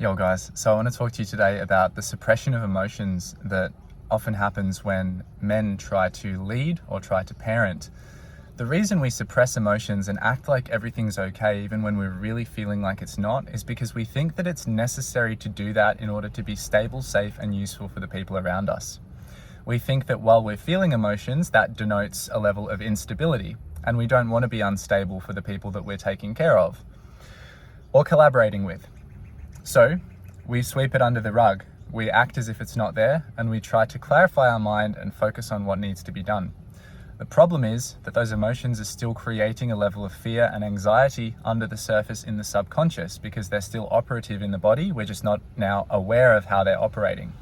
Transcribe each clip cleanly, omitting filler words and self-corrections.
Yo guys, so I want to talk to you today about the suppression of emotions that often happens when men try to lead or try to parent. The reason we suppress emotions and act like everything's okay even when we're really feeling like it's not is because we think that it's necessary to do that in order to be stable, safe and useful for the people around us. We think that while we're feeling emotions, that denotes a level of instability, and we don't want to be unstable for the people that we're taking care of or collaborating with. So we sweep it under the rug, we act as if it's not there, and we try to clarify our mind and focus on what needs to be done. The problem is that those emotions are still creating a level of fear and anxiety under the surface in the subconscious because they're still operative in the body. We're just not now aware of how they're operating.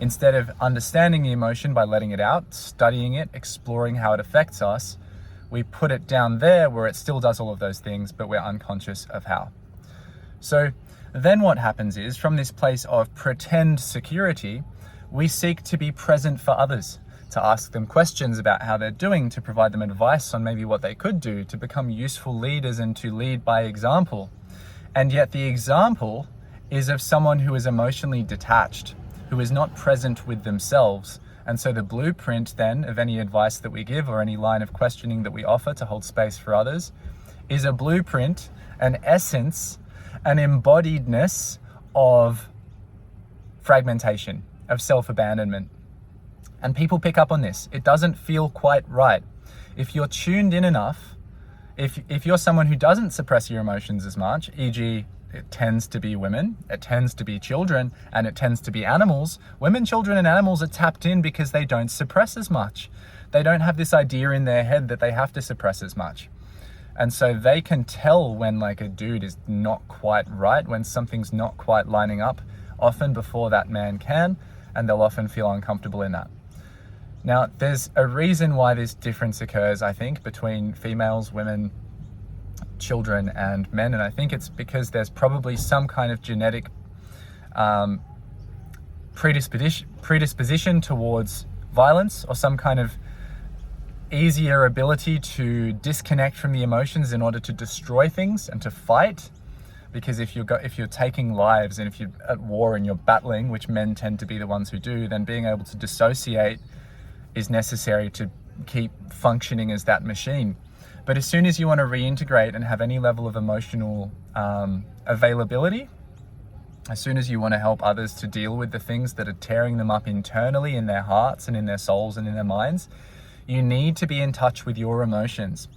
Instead of understanding the emotion by letting it out, studying it, exploring how it affects us, we put it down there where it still does all of those things, but we're unconscious of how. So then what happens is, from this place of pretend security, we seek to be present for others, to ask them questions about how they're doing, to provide them advice on maybe what they could do, to become useful leaders and to lead by example. And yet the example is of someone who is emotionally detached, who is not present with themselves. And so the blueprint then of any advice that we give or any line of questioning that we offer to hold space for others is a blueprint, an essence, an embodiedness of fragmentation, of self-abandonment. And people pick up on this. It doesn't feel quite right. If you're tuned in enough, if you're someone who doesn't suppress your emotions as much, e.g. it tends to be women, it tends to be children, and it tends to be animals. Women, children, and animals are tapped in because they don't suppress as much. They don't have this idea in their head that they have to suppress as much. And so they can tell when like a dude is not quite right, when something's not quite lining up, often before that man can, and they'll often feel uncomfortable in that. Now, there's a reason why this difference occurs, I think, between females, women, children, and men. And I think it's because there's probably some kind of genetic predisposition towards violence, or some kind of easier ability to disconnect from the emotions in order to destroy things and to fight. Because if you're taking lives and if you're at war and you're battling, which men tend to be the ones who do, then being able to dissociate is necessary to keep functioning as that machine. But as soon as you want to reintegrate and have any level of emotional availability, as soon as you want to help others to deal with the things that are tearing them up internally in their hearts and in their souls and in their minds, you need to be in touch with your emotions.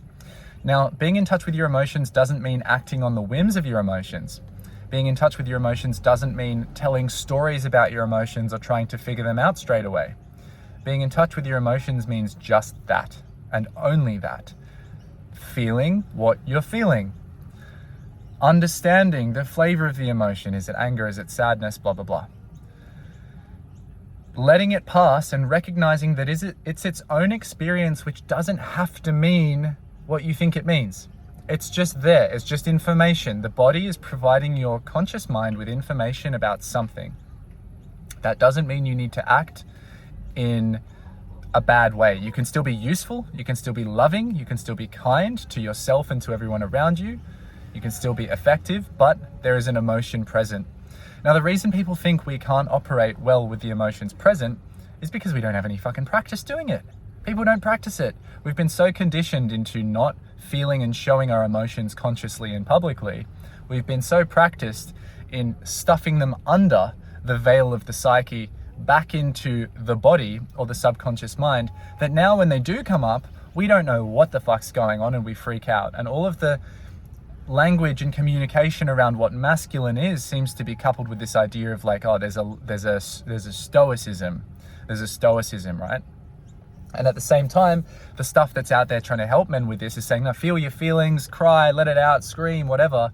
Now, being in touch with your emotions doesn't mean acting on the whims of your emotions. Being in touch with your emotions doesn't mean telling stories about your emotions or trying to figure them out straight away. Being in touch with your emotions means just that, and only that. Feeling what you're feeling. Understanding the flavor of the emotion. Is it anger? Is it sadness? Blah, blah, blah. Letting it pass and recognizing that it's its own experience, which doesn't have to mean what you think it means. It's just there. It's just information. The body is providing your conscious mind with information about something. That doesn't mean you need to act in a bad way. You can still be useful. You can still be loving. You can still be kind to yourself and to everyone around you. You can still be effective, but there is an emotion present. Now, the reason people think we can't operate well with the emotions present is because we don't have any fucking practice doing it. People don't practice it. We've been so conditioned into not feeling and showing our emotions consciously and publicly. We've been so practiced in stuffing them under the veil of the psyche back into the body or the subconscious mind that now when they do come up, we don't know what the fuck's going on and we freak out. And all of the language and communication around what masculine is seems to be coupled with this idea of like, oh, there's a stoicism, right? And at the same time, the stuff that's out there trying to help men with this is saying, no, feel your feelings, cry, let it out, scream, whatever.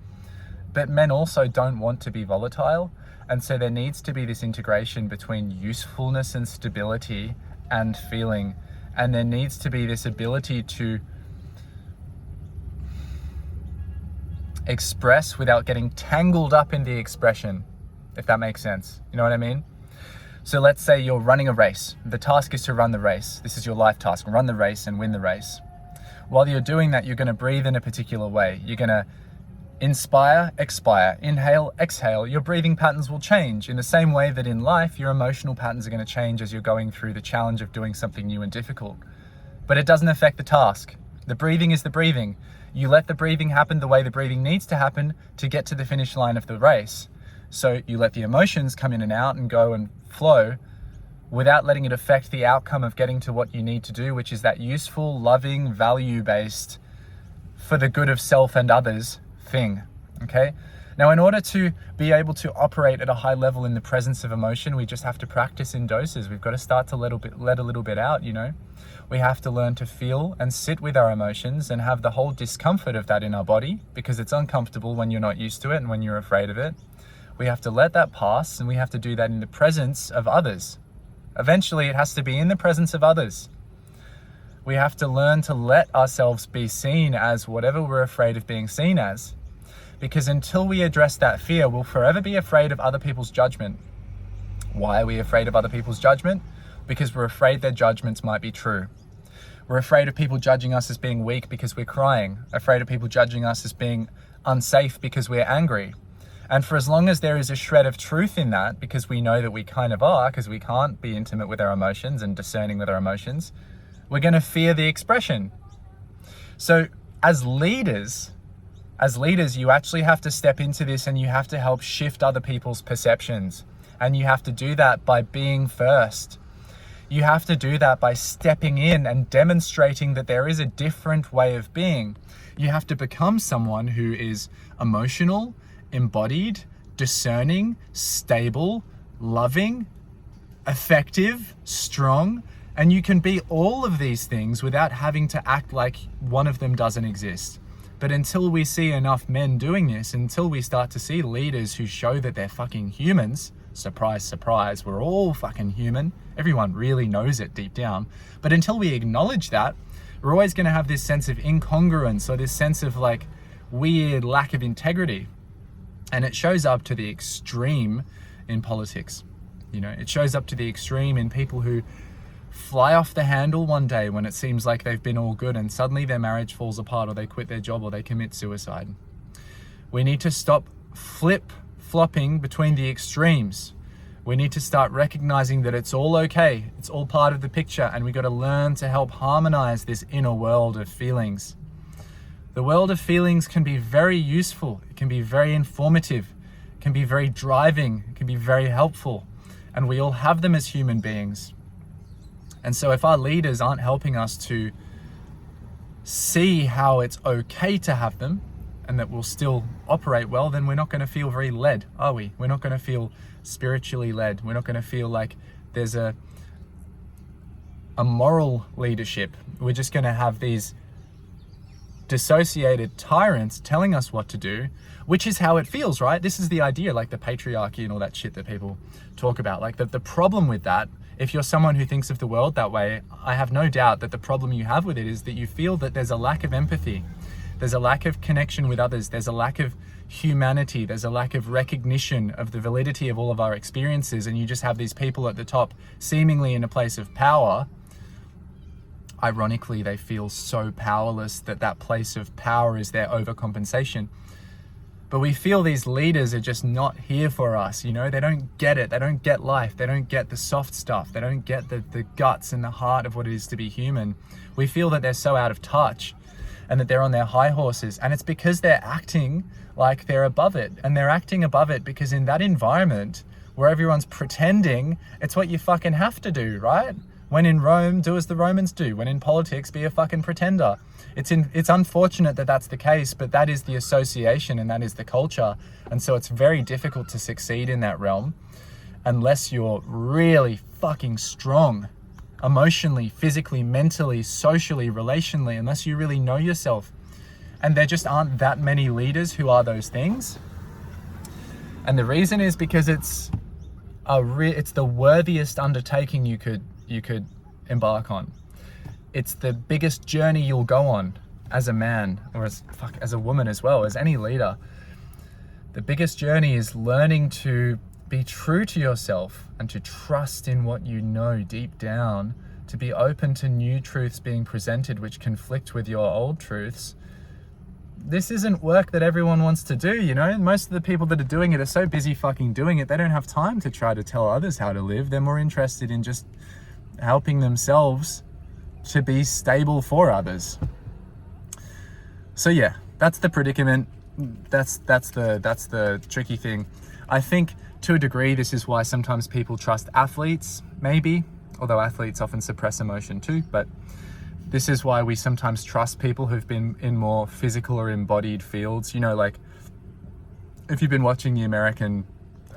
But men also don't want to be volatile. And so there needs to be this integration between usefulness and stability and feeling. And there needs to be this ability to express without getting tangled up in the expression, if that makes sense. You know what I mean? So let's say you're running a race. The task is to run the race. This is your life task, run the race and win the race. While you're doing that, you're going to breathe in a particular way. You're going to Inspire, expire, inhale, exhale, your breathing patterns will change in the same way that in life, your emotional patterns are going to change as you're going through the challenge of doing something new and difficult. But it doesn't affect the task. The breathing is the breathing. You let the breathing happen the way the breathing needs to happen to get to the finish line of the race. So you let the emotions come in and out and go and flow without letting it affect the outcome of getting to what you need to do, which is that useful, loving, value-based, for the good of self and others thing, okay? Now, in order to be able to operate at a high level in the presence of emotion, we just have to practice in doses. We've got to start to let a little bit out, you know? We have to learn to feel and sit with our emotions and have the whole discomfort of that in our body, because it's uncomfortable when you're not used to it and when you're afraid of it. We have to let that pass, and we have to do that in the presence of others. Eventually, it has to be in the presence of others. We have to learn to let ourselves be seen as whatever we're afraid of being seen as. Because until we address that fear, we'll forever be afraid of other people's judgment. Why are we afraid of other people's judgment? Because we're afraid their judgments might be true. We're afraid of people judging us as being weak because we're crying. Afraid of people judging us as being unsafe because we're angry. And for as long as there is a shred of truth in that, because we know that we kind of are, because we can't be intimate with our emotions and discerning with our emotions, we're going to fear the expression. So as leaders, you actually have to step into this, and you have to help shift other people's perceptions. And you have to do that by being first. You have to do that by stepping in and demonstrating that there is a different way of being. You have to become someone who is emotional, embodied, discerning, stable, loving, effective, strong. And you can be all of these things without having to act like one of them doesn't exist. But until we see enough men doing this, until we start to see leaders who show that they're fucking humans, surprise, surprise, we're all fucking human. Everyone really knows it deep down. But until we acknowledge that, we're always going to have this sense of incongruence, or this sense of like weird lack of integrity. And it shows up to the extreme in politics. You know, it shows up to the extreme in people who fly off the handle one day when it seems like they've been all good, and suddenly their marriage falls apart, or they quit their job, or they commit suicide. We need to stop flip-flopping between the extremes. We need to start recognizing that it's all okay. It's all part of the picture, and we got to learn to help harmonize this inner world of feelings. The world of feelings can be very useful. It can be very informative. It can be very driving. It can be very helpful. And we all have them as human beings. And so if our leaders aren't helping us to see how it's okay to have them, and that we'll still operate well, then we're not going to feel very led, are we? We're not going to feel spiritually led. We're not going to feel like there's a moral leadership. We're just going to have these dissociated tyrants telling us what to do, which is how it feels, right? This is the idea, like the patriarchy and all that shit that people talk about. Like the problem with that, if you're someone who thinks of the world that way, I have no doubt that the problem you have with it is that you feel that there's a lack of empathy. There's a lack of connection with others. There's a lack of humanity. There's a lack of recognition of the validity of all of our experiences. And you just have these people at the top, seemingly in a place of power. Ironically, they feel so powerless that that place of power is their overcompensation. But we feel these leaders are just not here for us, you know? They don't get it. They don't get life. They don't get the soft stuff. They don't get the guts and the heart of what it is to be human. We feel that they're so out of touch and that they're on their high horses. And it's because they're acting like they're above it. And they're acting above it because in that environment where everyone's pretending, it's what you fucking have to do, right? When in Rome, do as the Romans do. When in politics, be a fucking pretender. It's unfortunate that that's the case, but that is the association and that is the culture. And so it's very difficult to succeed in that realm unless you're really fucking strong emotionally, physically, mentally, socially, relationally, unless you really know yourself. And there just aren't that many leaders who are those things. And the reason is because it's the worthiest undertaking you could embark on. It's the biggest journey you'll go on as a man, or as a woman as well, as any leader. The biggest journey is learning to be true to yourself and to trust in what you know deep down, to be open to new truths being presented which conflict with your old truths, this isn't work that everyone wants to do, you know? Most of the people that are doing it are so busy fucking doing it, they don't have time to try to tell others how to live. They're more interested in just helping themselves to be stable for others. So yeah, that's the predicament. That's the tricky thing. I think to a degree, this is why sometimes people trust athletes, maybe, although athletes often suppress emotion too, but this is why we sometimes trust people who've been in more physical or embodied fields. You know, like if you've been watching the American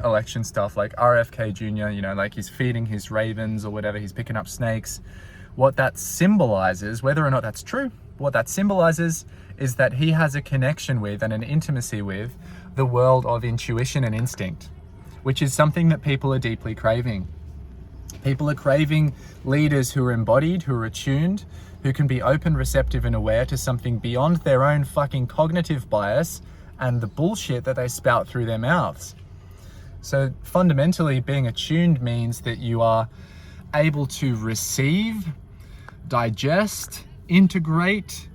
election stuff, like RFK Jr., you know, like he's feeding his ravens or whatever, he's picking up snakes. What that symbolizes, whether or not that's true, what that symbolizes is that he has a connection with and an intimacy with the world of intuition and instinct, which is something that people are deeply craving. People are craving leaders who are embodied, who are attuned, who can be open, receptive, and aware to something beyond their own fucking cognitive bias and the bullshit that they spout through their mouths. So fundamentally, being attuned means that you are able to receive, digest, integrate,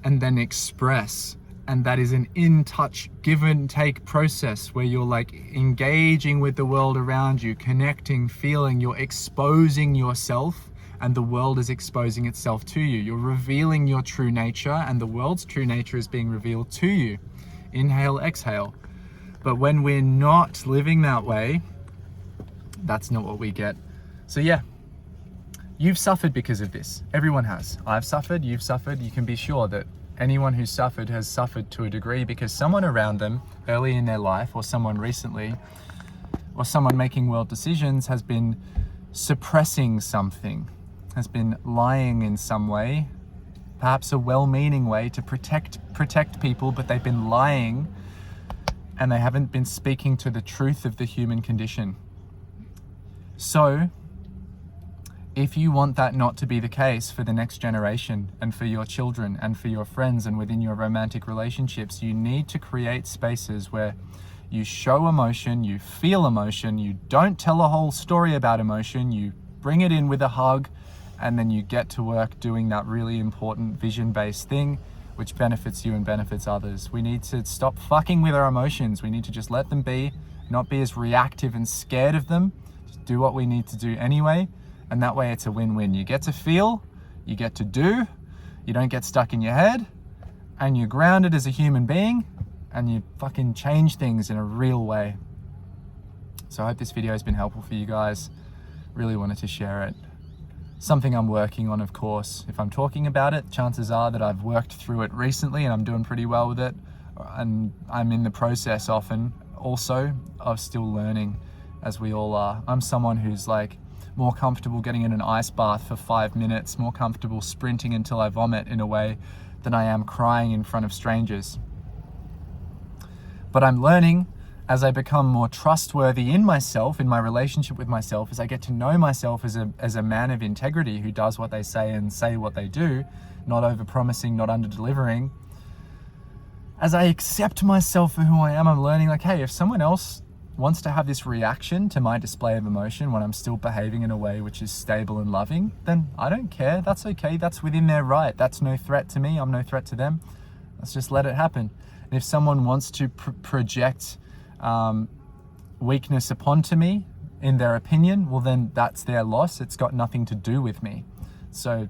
and then express. And that is an in-touch, give and take process where you're like engaging with the world around you, connecting, feeling, you're exposing yourself and the world is exposing itself to you. You're revealing your true nature and the world's true nature is being revealed to you. Inhale, exhale. But when we're not living that way, that's not what we get. So yeah, you've suffered because of this. Everyone has. I've suffered, you've suffered. You can be sure that anyone who's suffered has suffered to a degree because someone around them early in their life, or someone recently, or someone making world decisions has been suppressing something, has been lying in some way, perhaps a well-meaning way to protect people, but they've been lying and they haven't been speaking to the truth of the human condition. So if you want that not to be the case for the next generation and for your children and for your friends and within your romantic relationships, you need to create spaces where you show emotion, you feel emotion, you don't tell a whole story about emotion, you bring it in with a hug, and then you get to work doing that really important vision-based thing which benefits you and benefits others. We need to stop fucking with our emotions. We need to just let them be, not be as reactive and scared of them. Just do what we need to do anyway. And that way it's a win-win. You get to feel, you get to do, you don't get stuck in your head, and you're grounded as a human being, and you fucking change things in a real way. So I hope this video has been helpful for you guys. Really wanted to share it. Something I'm working on, of course. If I'm talking about it, chances are that I've worked through it recently and I'm doing pretty well with it. And I'm in the process often also of still learning, as we all are. I'm someone who's like more comfortable getting in an ice bath for 5 minutes, more comfortable sprinting until I vomit in a way than I am crying in front of strangers. But I'm learning as I become more trustworthy in myself, in my relationship with myself, as I get to know myself as a man of integrity who does what they say and say what they do, not over-promising, not under-delivering. As I accept myself for who I am, I'm learning like, hey, if someone else wants to have this reaction to my display of emotion when I'm still behaving in a way which is stable and loving, then I don't care. That's okay. That's within their right. That's no threat to me. I'm no threat to them. Let's just let it happen. And if someone wants to project weakness upon me in their opinion, well then that's their loss. It's got nothing to do with me. So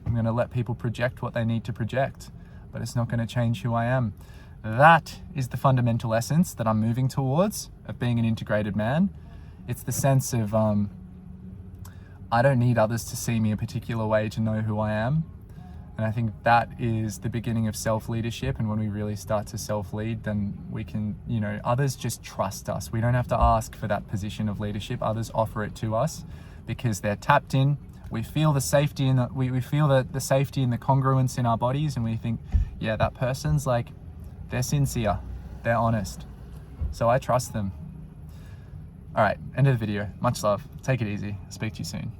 I'm going to let people project what they need to project, but it's not going to change who I am. That is the fundamental essence that I'm moving towards of being an integrated man. It's the sense of I don't need others to see me a particular way to know who I am. And I think that is the beginning of self-leadership. And when we really start to self-lead, then we can, others just trust us. We don't have to ask for that position of leadership. Others offer it to us because they're tapped in. We feel the safety and we feel the safety and the congruence in our bodies. And we think, yeah, that person's like, they're sincere, they're honest. So I trust them. All right, end of the video. Much love. Take it easy. Speak to you soon.